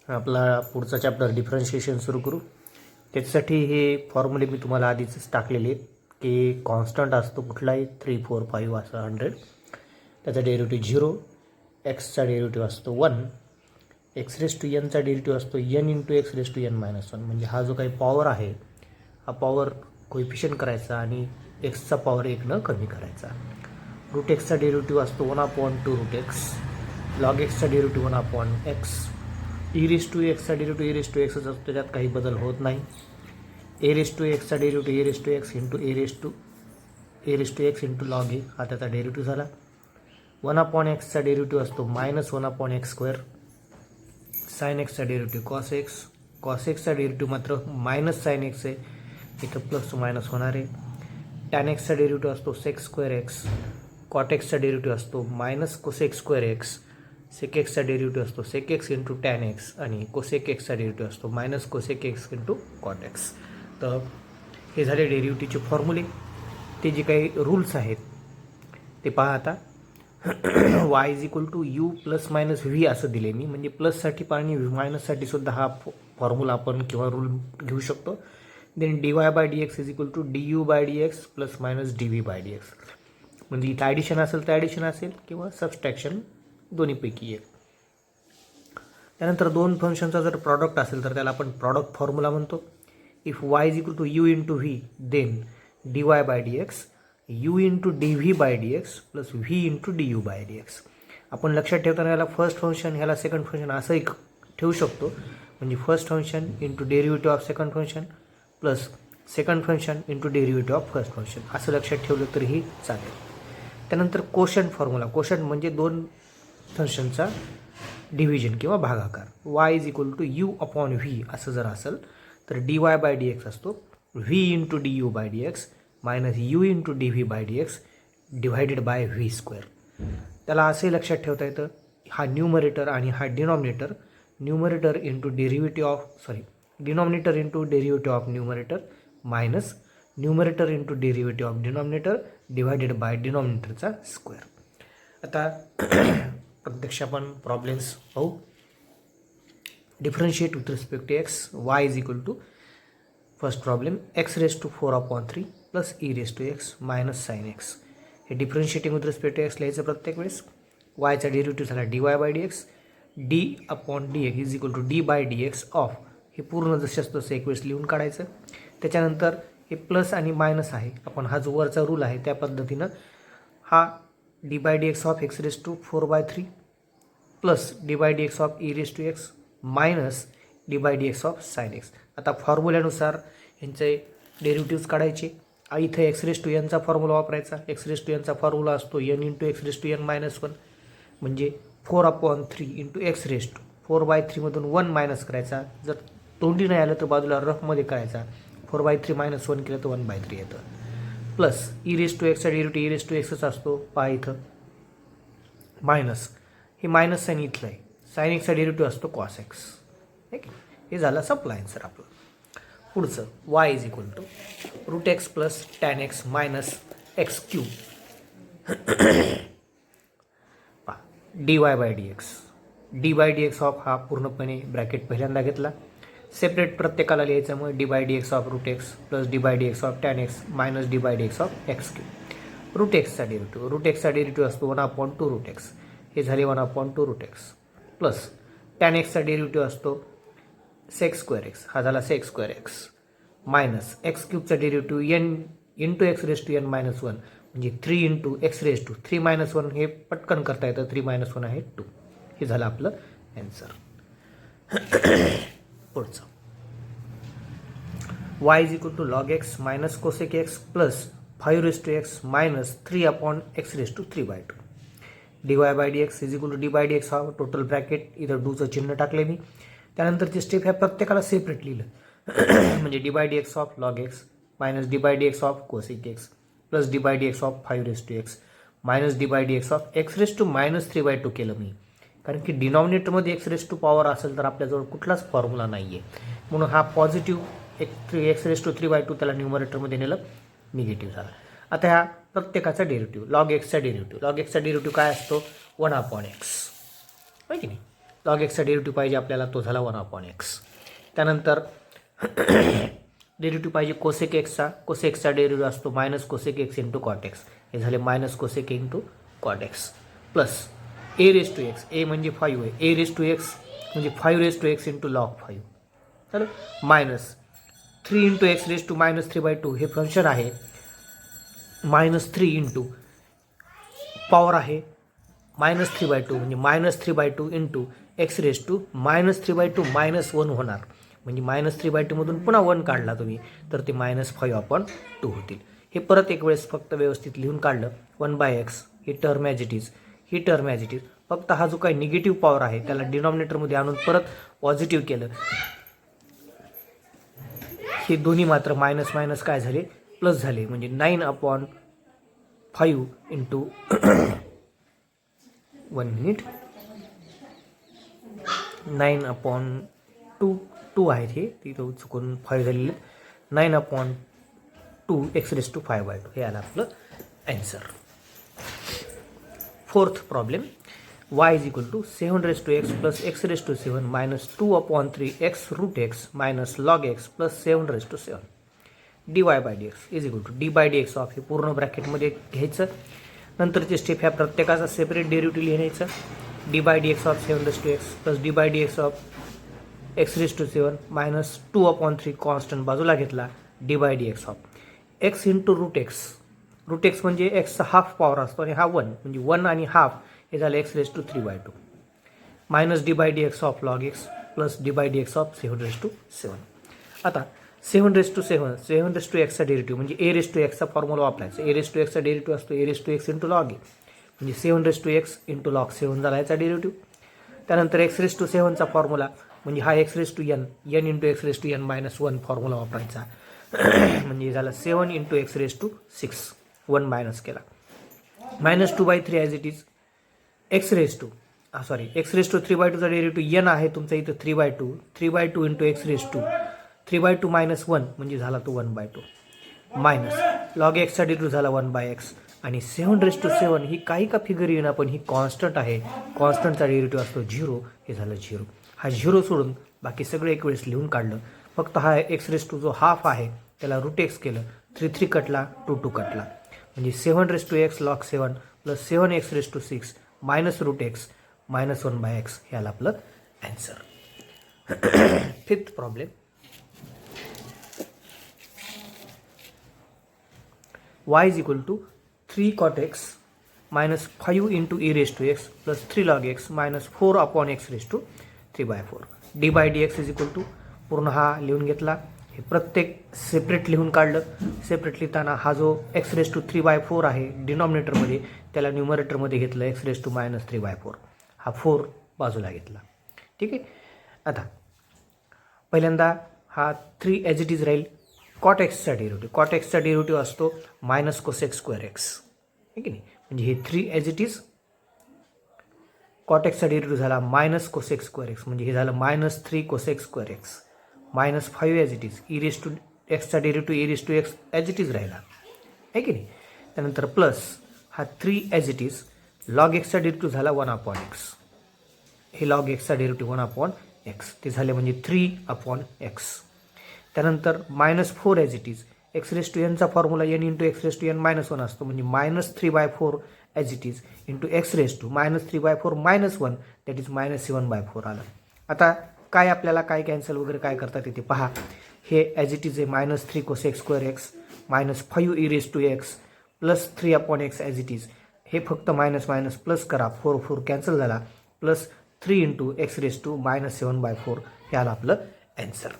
आपला पुढचा chapter differentiation सुरू करू. त्याच्यासाठी हे फॉर्म्युले मी तुम्हाला आधीच टाकलेले आहेत की कॉन्स्टंट असतो कुठलाही 3, 4, 5 असा 100, त्याचा डेरिव्हेटिव्ह 0, एक्सचा डेरिव्हेटिव्ह असतो 1, एक्स रेस टू एनचा डेरिव्हेटिव्ह असतो n into x raise to n minus 1. म्हणजे हा जो काही पॉवर आहे हा पॉवर कोइफिशियंट करायचा आणि एक्सचा पॉवर 1 कमी करायचा. रूट एक्सचा डेरिव्हेटिव्ह असतो 1/2 रूट एक्स, लॉग एक्सचा derivative 1/x, e raise to एक्सचा डेरिव्हेटिव्ह ई रेस टू एक्सच असतो, त्याच्यात काही बदल होत नाही. ए रेस टू एक्सचा derivative a raise to x into a raise to x into log a हा त्याचा डेरिव्हेटिव्ह झाला. 1/xचा डेरिव्हेटिव्ह असतो -1/x², साइन एक्सचा डेरिव्हेटिव्ह कॉस एक्सचा डेरिव्हेटिव्ह मात्र मायनस साइन एक्स आहे, इथं प्लस टू मायनस होणार आहे. टॅन एक्सचा डेरिव्हेटिव्ह असतो sec²x, कॉट एक्सचा डेरिव्हेटिव्ह असतो -cosec²x, सेक एक्सचा डेरिव्हेटिव्ह असतो sec x into tan x आणि कोसेक एक्सचा डेरिव्हेटिव्ह असतो -cosec x into cot x. तर हे झाले डेरिव्हेटिव्हचे फॉर्म्युले. ते जे काही रूल्स आहेत ते पहा आता. y = u + -v असं दिले मी, म्हणजे प्लससाठी आणि मायनससाठी सुद्धा हा फॉर्म्युला आपण किंवा रूल घेऊ शकतो. Then dy/dx = du/dx + -dv/dx. म्हणजे इथं ॲडिशन असेल तर ॲडिशन असेल किंवा सबस्ट्रॅक्शन, दोन्हीपैकी एक. त्यानंतर दोन फंक्शनचा जर प्रॉडक्ट असेल तर त्याला आपण प्रॉडक्ट फॉर्म्युला म्हणतो. If y = u × v then dy/dx u × dv/dx + v × du/dx. आपण लक्षात ठेवताना याला फर्स्ट फंक्शन ह्याला सेकंड फंक्शन असंही ठेवू शकतो. म्हणजे first function into derivative of second function plus second function into derivative of first function असं लक्षात ठेवलं तरीही चालेल. त्यानंतर कोशंट फॉर्म्युला. कोशंट म्हणजे दोन फंक्शनचा डिव्हिजन किंवा भागाकार. y = u/v असं जर असेल तर dy/dx असतो v × du/dx - u × dv/dx /v². त्याला असे लक्षात ठेवता येतं, हा न्यूमरेटर आणि हा denominator, numerator into derivative of numerator minus numerator into derivative of denominator / डिनॉमिनेटरचा स्क्वेअर. आता प्रत्यक्ष आपण प्रॉब्लेम्स पाहू. Differentiate with respect to x. y = first problem x⁴/3 + e⁻x - sin x. हे differentiating with respect to x लिहायचं प्रत्येक वेळेस. yचा derivative झाला dy/dx, d/dx = d/dx ऑफ, हे पूर्ण जसं तसं एक वेळेस लिहून काढायचं. त्याच्यानंतर हे प्लस आणि मायनस आहे, आपण हा जो वरचा रूल आहे त्या पद्धतीनं हा d/dx of x⁴/3 plus d/dx of e⁻x minus d/dx of sin x. आता फॉर्म्युल्यानुसार यांचे डेरिव्हेटिव्ह्ज काढायचे. इथं x⁻n फॉर्म्युला वापरायचा. x⁻n फॉर्म्युला असतो n × x⁻n - 1, म्हणजे 4/3 × x⁴/3 मधून 1 मायनस करायचा. जर तोंडी नाही आलं तर बाजूला रफमध्ये करायचा. 4/3 - 1 केलं तर 1/3 येतं. प्लस e⁻x डेरिव्हेटिव्ह e⁻xच असतो, पहा इथं मायनस, हे मायनस साईन इथलं आहे. साइन एक्सचा डेरिव्हेटिव्ह असतो कॉस एक्स. ठीक आहे, हे झालं सप्लाय आन्सर आपलं. पुढचं y = √x + tan x - x³ dy/dx of हा पूर्णपणे ब्रॅकेट पहिल्यांदा घेतला. सेपरेट प्रत्येकाला लिहायचं. मग dy/dx of √x + dy/dx of tan x - dy/dx of x³. √xचा डेरिव्हेटिव्ह असतो 1/2 √x, हे झाले 1/2 √x प्लस tan xचा डेरिव्हेटिव्ह असतो sec²x, हा झाला sec²x minus x³ derivative n × x⁻n - 1 म्हणजे 3 × x⁻3 - 1, हे पटकन करता येतं. 3 - 1 आहे 2. हे झालं आपलं ॲन्सर. पुढचं y = log x - cosec x + 5x - 3/x⁵². dy/dx = d/dx हा टोटल ब्रॅकेट, इथं डूचं चिन्ह टाकले मी. त्यानंतरची स्टेप ह्या प्रत्येकाला सेपरेट लिहिलं. म्हणजे dy/dx of log x - dy/dx of cosec x + dy/dx of 5x - dy/dx of x⁻³ केलं मी. कारण की डिनॉमिनेटरमध्ये x⁻³ असेल तर आपल्याजवळ कुठलाच फॉर्म्युला नाही आहे, म्हणून हा पॉझिटिव्ह x⁻³ त्याला न्यूमरेटरमध्ये नेलं, निगेटिव्ह झाला. आता ह्या प्रत्येकाचा डेरिव्हेटिव्ह लॉग एक्सचा डेरिव्हेटिव्ह काय असतो 1/x, होय की नाही. लॉग एक्सचा डेरिव्हेटिव्ह पाहिजे आपल्याला, तो झाला 1/x. त्यानंतर डेरिव्हेटिव्ह पाहिजे कोसेक एक्सचा. कोसेक्सचा डेरिव्हेटिव्ह असतो minus cosec x into cot x. हे झाले minus cosec into cot x plus a raise to x. A म्हणजे 5 आहे. ए रेस टू एक्स म्हणजे 5 raise to x into log 5. चालेल. Minus 3 into x raise to minus 3/2. हे function आहे minus 3 into power आहे minus 3/2 म्हणजे minus 3/2 into x raise to minus 3/2 minus 1 होणार. म्हणजे मायनस 3/2 मधून पुन्हा 1 काढला तुम्ही तर ते -5/2 होतील. हे परत एक वेळेस फक्त व्यवस्थित लिहून काढलं. 1/x he term as it is, he term as it is. फक्त हा जो काही निगेटिव्ह पॉवर आहे त्याला डिनॉमिनेटरमध्ये आणून परत पॉझिटिव्ह केलं. हे दोन्ही मात्र मायनस मायनस काय झाले प्लस झाले. म्हणजे 9/5 इंटू 1 मिनिट 9/2 आहेत. हे तिथं चुकून 5 झालेले. 9/2 एक्स रेस टू 5/2 हे आलं आपलं answer. Fourth problem. y is equal to 7 raise to x plus x raise to 7 minus 2/3 x root x minus log x plus 7 raise to 7 dy/dx is equal to dy/dx of हे पूर्ण ब्रॅकेटमध्ये घ्यायचं. नंतरची step ह्या प्रत्येकाचा separate derivative लिहायचं. dy/dx of 7 raise to x plus dy/dx of x raise to 7 minus 2/3 constant बाजूला घेतला. dy/dx of x into root x. Root x म्हणजे एक्सचा हाफ पॉवर असतो आणि हा 1 म्हणजे 1 आणि हाफ हे झालं x raise to 3/2 minus dy/dx of log x plus dy/dx of 7 raise to 7. आता 7 रेस टू 7 रेस टू एक्सचा डेरिव्हेटिव्ह म्हणजे ए रेस टू एक्सचा फॉर्म्युला वापरायचा. ए रेस टू एक्सचा डेरिव्हेटिव्ह असतो a raise to x into log a म्हणजे 7 raise to x into log 7 झाला याचा डेरिव्हेटिव्ह. त्यानंतर एक्स रेस टू 7चा फॉर्म्युला म्हणजे हा x raise to n into x raise to n minus 1 formula वापरायचा. म्हणजे झाला 7 into x raise to 6 1 minus केला. Minus 2/3 as it is x raise to 3/2चा डेरिव्हेटिव्ह एन आहे तुमचा इथं 3/2 into x raise to 3/2 minus 1 म्हणजे झाला तो 1/2 मायनस लॉग एक्सचा डेरिव्हेटिव्ह झाला 1/x आणि 7 रेस टू 7 ही काही का फिगर येईना पण ही कॉन्स्टंट आहे. कॉन्स्टंटचा डेरिव्हेटिव्ह असतो 0. हे झालं 0. हा 0 सोडून बाकी सगळं एक वेळेस लिहून काढलं. फक्त हा एक्स रेस टू जो हाफ आहे त्याला रूट एक्स केलं. 3 कटला 2 कटला म्हणजे 7 raise to x log 7 plus 7 x raise to 6 minus root x minus 1/x हे आलं आपलं answer. Fifth problem. y is equal to 3 cot x minus 5 into e raise to x plus 3 log x minus 4/x raise to 3/4 dy/dx is equal to पूर्ण हा लिहून घेतला. हे प्रत्येक separate लिहून काढलं. सेपरेट लिहिताना हा जो एक्स रेस टू 3/4 आहे डिनॉमिनेटरमध्ये त्याला न्यूमरेटरमध्ये घेतलं एक्स रेस टू मायनस 3/4 हा 4 बाजूला घेतला. ठीक आहे. आता पहिल्यांदा हा 3 ॲज इट इज राहील. कॉट एक्सचा डेरिव्हेटिव्ह असतो मायनस कोसेक स्क्वेअर एक्स. ठीक आहे नाही म्हणजे हे 3 ॲज इट इज कॉट एक्सचा डेरिव्हेटिव्ह झाला मायनस कोसेक स्क्वेअर एक्स म्हणजे हे झालं minus 3 cosec square x minus 5 as it is e raise to एक्सचा derivative e raise to x as it is राहिला आहे की नाही. त्यानंतर प्लस हा 3 ॲज इट इज लॉग एक्सचा डेरिव्हेटिव्ह झाला 1/x. हे लॉग एक्सचा डेरिव्हेटिव्ह 1/x ते झाले म्हणजे 3/x. त्यानंतर minus 4 as it is x raise to एनचा formula n into x raise to n minus 1 असतो म्हणजे minus 3/4 as it is into x raise to minus 3/4 minus 1 that is minus 7/4 आलं. आता काय आपल्याला काय कॅन्सल वगैरे काय करतात तिथे पहा. हे ॲज इट इज आहे minus 3 cosec square x minus 5 e raise to x plus 3/x as it is हे फक्त मायनस मायनस प्लस करा 4 कॅन्सल झाला plus 3 into x raise to minus 7/4 हे आलं आपलं answer.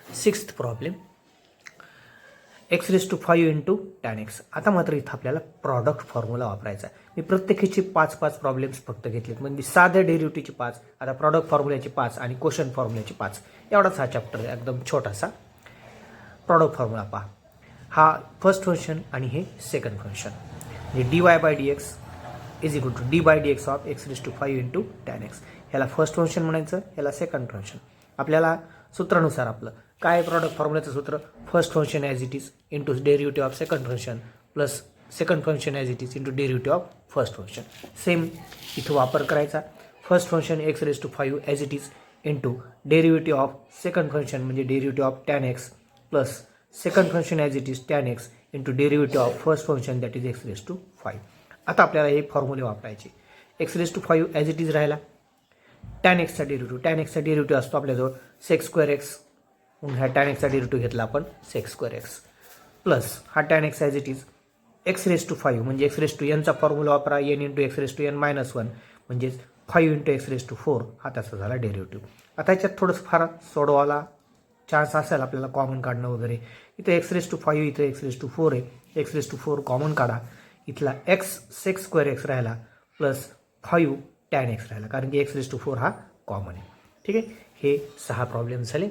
Sixth problem. X raise to 5 into tan x. आता मात्र इथं आपल्याला प्रॉडक्ट फॉर्म्युला वापरायचा आहे. मी प्रत्येकीचे 5 प्रॉब्लेम्स फक्त घेतलेत म्हणजे साध्या डेरिव्हेटिव्हचे 5 आता प्रॉडक्ट फॉर्म्युल्याचे 5 आणि क्वेश्चन फॉर्म्युल्याचे 5 एवढाच हा चॅप्टर आहे एकदम छोटासा. प्रॉडक्ट फॉर्म्युला पहा. हा फर्स्ट फंक्शन आणि हे सेकंड फंक्शन म्हणजे dy/dx is equal to dy/dx of x raise to 5 into tan x. ह्याला फर्स्ट फंक्शन म्हणायचं ह्याला सेकंड फंक्शन. आपल्याला सूत्रानुसार आपलं काय प्रॉडक्ट फॉर्म्युल्याचं सूत्र first function as it is into derivative of second function plus second function as it is into derivative of first function. Same इथं वापर करायचा. First function x⁵ as it is into derivative of second function म्हणजे derivative of tan x plus second function as it is tan x into derivative of first function that is x⁵. आता आपल्याला हे फॉर्म्युले वापरायचे. x⁵ as it is राहिला. tan x चा derivative असतो आपल्याजवळ sec²x. म्हणून ह्या tan x चा डेरिव्हेटिव्ह घेतला आपण sec²x प्लस हा tan x as it is x⁵ म्हणजे x⁵n चा फॉर्म्युला वापरा. n इंटू x⁻n -1 म्हणजेच 5 इंटू x⁴ हा त्याचा झाला डेरिव्हेटिव्ह. आता याच्यात थोडंसं फार सोडवायला चान्स असेल आपल्याला कॉमन काढणं वगैरे. इथं x⁵ इथं x⁴ आहे. x⁴ कॉमन काढा. इथला x sec² राहिला प्लस 5 tan x राहिला कारण की x⁴ हा कॉमन आहे. ठीक आहे. हे 6 प्रॉब्लेम झाले.